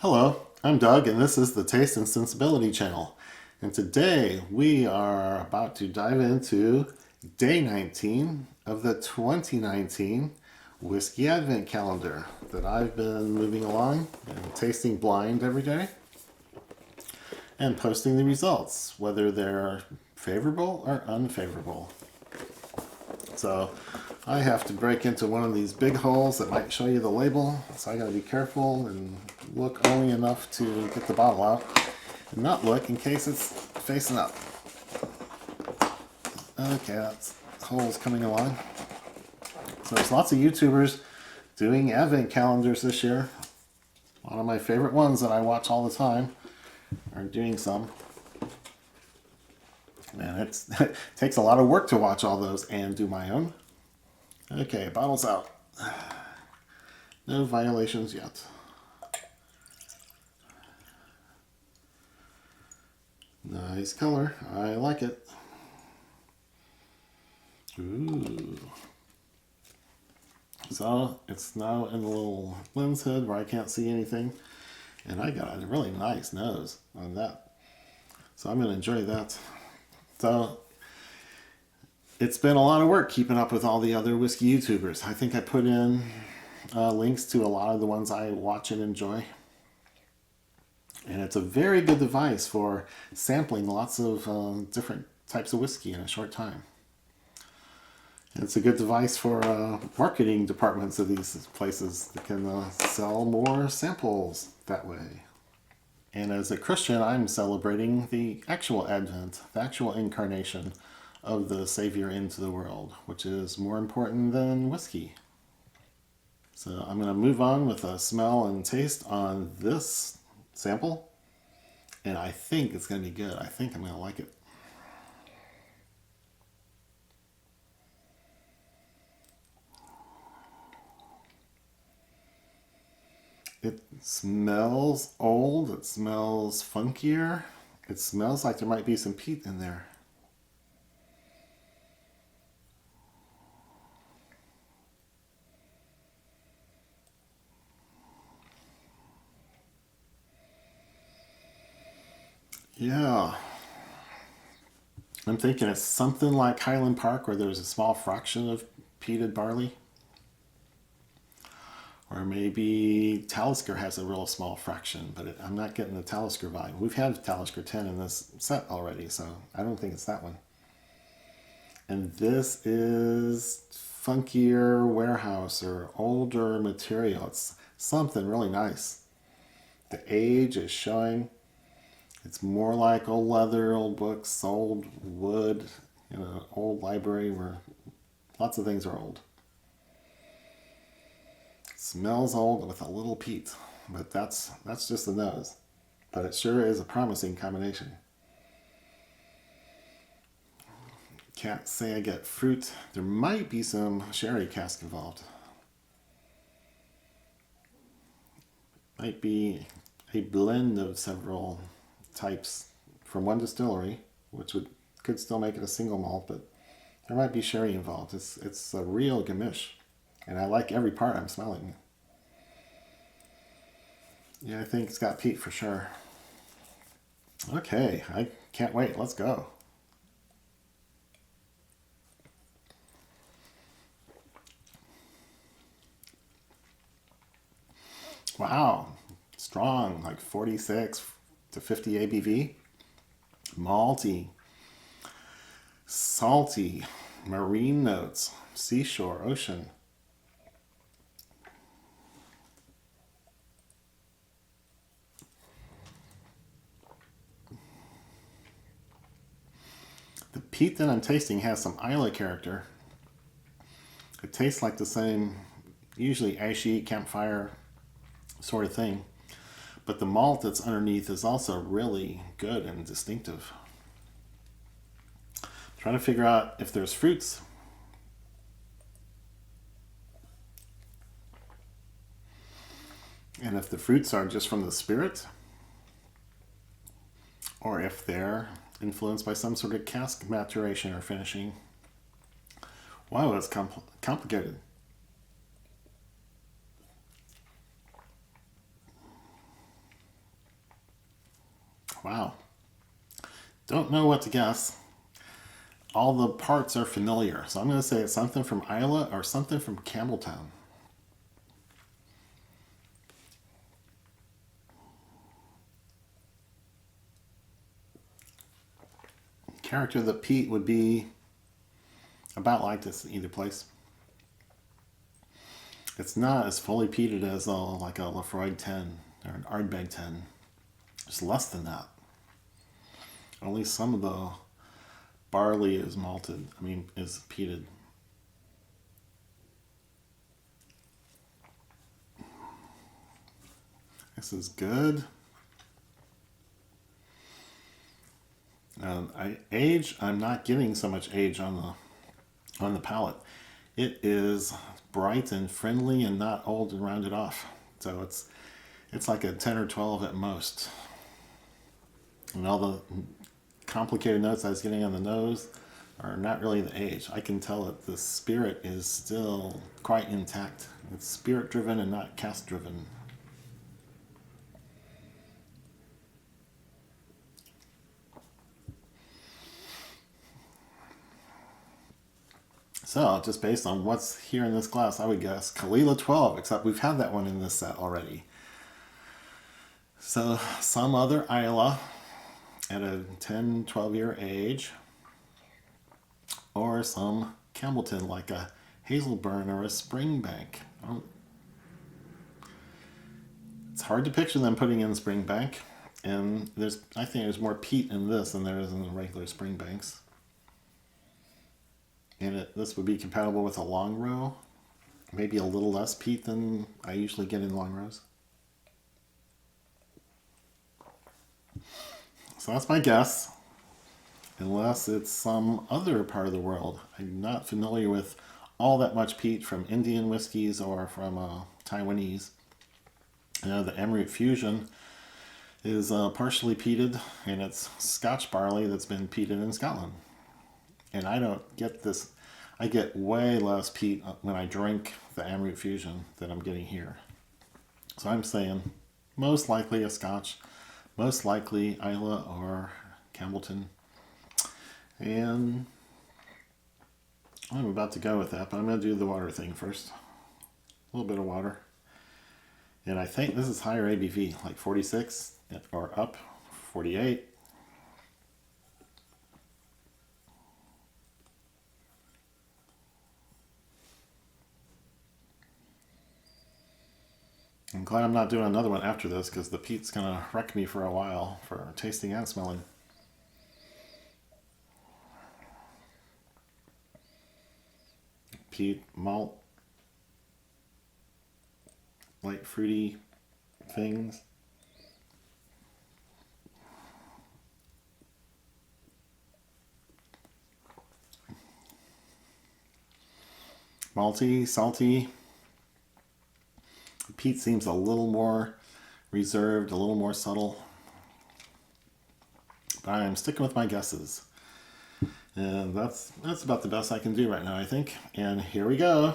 Hello, I'm Doug, and this is the Taste and Sensibility channel. And today we are about to dive into day 19 of the 2019 Whiskey Advent Calendar that I've been moving along and tasting blind every day and posting the results, whether they're favorable or unfavorable. So I have to break into one of these big holes that might show you the label, so I gotta be careful and look only enough to get the bottle out and not look in case it's facing up. Okay, that's holes coming along. So there's lots of YouTubers doing advent calendars this year. One of my favorite ones that I watch all the time are doing some. Man, it takes a lot of work to watch all those and do my own. Okay, bottle's out. No violations yet. Nice color. I like it. Ooh. So it's now in the little lens hood where I can't see anything. And I got a really nice nose on that. So I'm going to enjoy that. So it's been a lot of work keeping up with all the other whiskey YouTubers. I think I put in links to a lot of the ones I watch and enjoy. And it's a very good device for sampling lots of different types of whiskey in a short time. And it's a good device for marketing departments of these places that can sell more samples that way. And as a Christian, I'm celebrating the actual Advent, the actual incarnation of the Savior into the world, which is more important than whiskey. So I'm going to move on with a smell and taste on this sample, and I think it's going to be good. I think I'm going to like it. It smells old, it smells funkier, it smells like there might be some peat in there. Yeah, I'm thinking it's something like Highland Park where there's a small fraction of peated barley. Or maybe Talisker has a real small fraction, but I'm not getting the Talisker vibe. We've had Talisker 10 in this set already, so I don't think it's that one. And this is funkier warehouse or older material. It's something really nice. The age is showing. It's more like old leather, old books, old wood, old library where lots of things are old. Smells old with a little peat, but that's just the nose. But it sure is a promising combination. Can't say I get fruit. There might be some sherry cask involved. Might be a blend of several types from one distillery, which could still make it a single malt, but there might be sherry involved. It's a real gamish, and I like every part I'm smelling. Yeah, I think it's got peat for sure. Okay, I can't wait. Let's go. Wow, strong, like 46 to 50 ABV. Malty, salty, marine notes, seashore, ocean. The peat that I'm tasting has some Isla character. It tastes like the same, usually ashy campfire sort of thing. But the malt that's underneath is also really good and distinctive. I'm trying to figure out if there's fruits. And if the fruits are just from the spirit, or if they're influenced by some sort of cask maturation or finishing. Wow, that's complicated. Wow. Don't know what to guess. All the parts are familiar, so I'm going to say it's something from Islay or something from Campbelltown. Character of the peat would be about like this in either place. It's not as fully peated as like a Lafroig 10 or an Ardbeg 10. It's less than that. Only some of the barley is malted, is peated. This is good. I'm not getting so much age on the palate. It is bright and friendly and not old and rounded off. So it's like a 10 or 12 at most. And all the complicated notes I was getting on the nose are not really the age. I can tell that the spirit is still quite intact. It's spirit driven and not cask driven. So, just based on what's here in this glass, I would guess Kalila 12, except we've had that one in this set already. So, some other Islay at a 10, 12-year age, or some Campbellton like a Hazelburn or a Springbank. It's hard to picture them putting in Springbank, and I think there's more peat in this than there is in the regular Springbanks. And this would be compatible with a long row. Maybe a little less peat than I usually get in long rows. So that's my guess. Unless it's some other part of the world. I'm not familiar with all that much peat from Indian whiskies or from Taiwanese. The Emerald Fusion is partially peated, and it's Scotch barley that's been peated in Scotland. And I don't get this. I get way less peat when I drink the Emerald Fusion than I'm getting here. So I'm saying most likely a Scotch, most likely Islay or Campbellton. And I'm about to go with that, but I'm going to do the water thing first. A little bit of water. And I think this is higher ABV, like 46 or up, 48. I'm glad I'm not doing another one after this because the peat's going to wreck me for a while for tasting and smelling. Peat, malt, light fruity things. Malty, salty. Peat seems a little more reserved, a little more subtle. But I'm sticking with my guesses. And that's about the best I can do right now, I think. And here we go.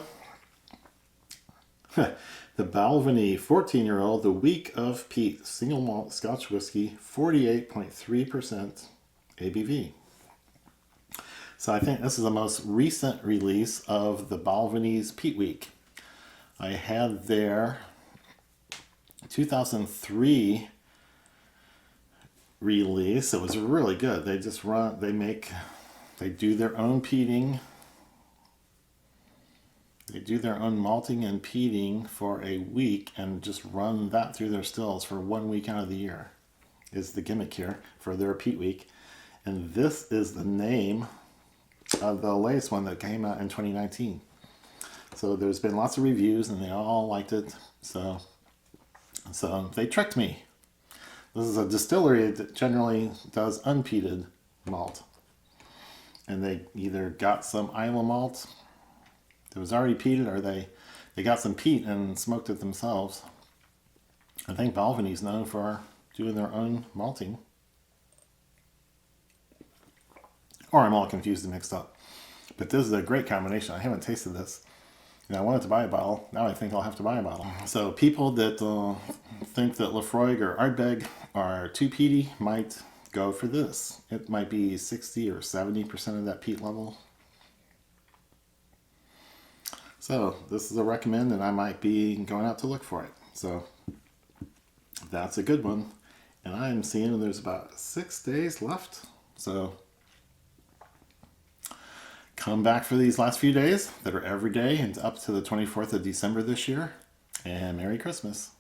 The Balvenie 14-year-old, the Week of Peat, single malt Scotch whiskey, 48.3% ABV. So I think this is the most recent release of the Balvenie's Peat Week. I had their 2003 release. It was really good. They do their own peating. They do their own malting and peating for a week and just run that through their stills for 1 week out of the year is the gimmick here for their Peat Week. And this is the name of the latest one that came out in 2019. So there's been lots of reviews and they all liked it. So they tricked me. This is a distillery that generally does unpeated malt. And they either got some Islay malt that was already peated, or they got some peat and smoked it themselves. I think Balvenie's known for doing their own malting. Or I'm all confused and mixed up. But this is a great combination. I haven't tasted this. And I wanted to buy a bottle. Now I think I'll have to buy a bottle. So people that think that Lafroig or Ardbeg are too peaty might go for this. It might be 60 or 70% of that peat level. So this is a recommend, and I might be going out to look for it. So that's a good one. And I'm seeing there's about 6 days left. So come back for these last few days that are every day and up to the 24th of December this year. And Merry Christmas.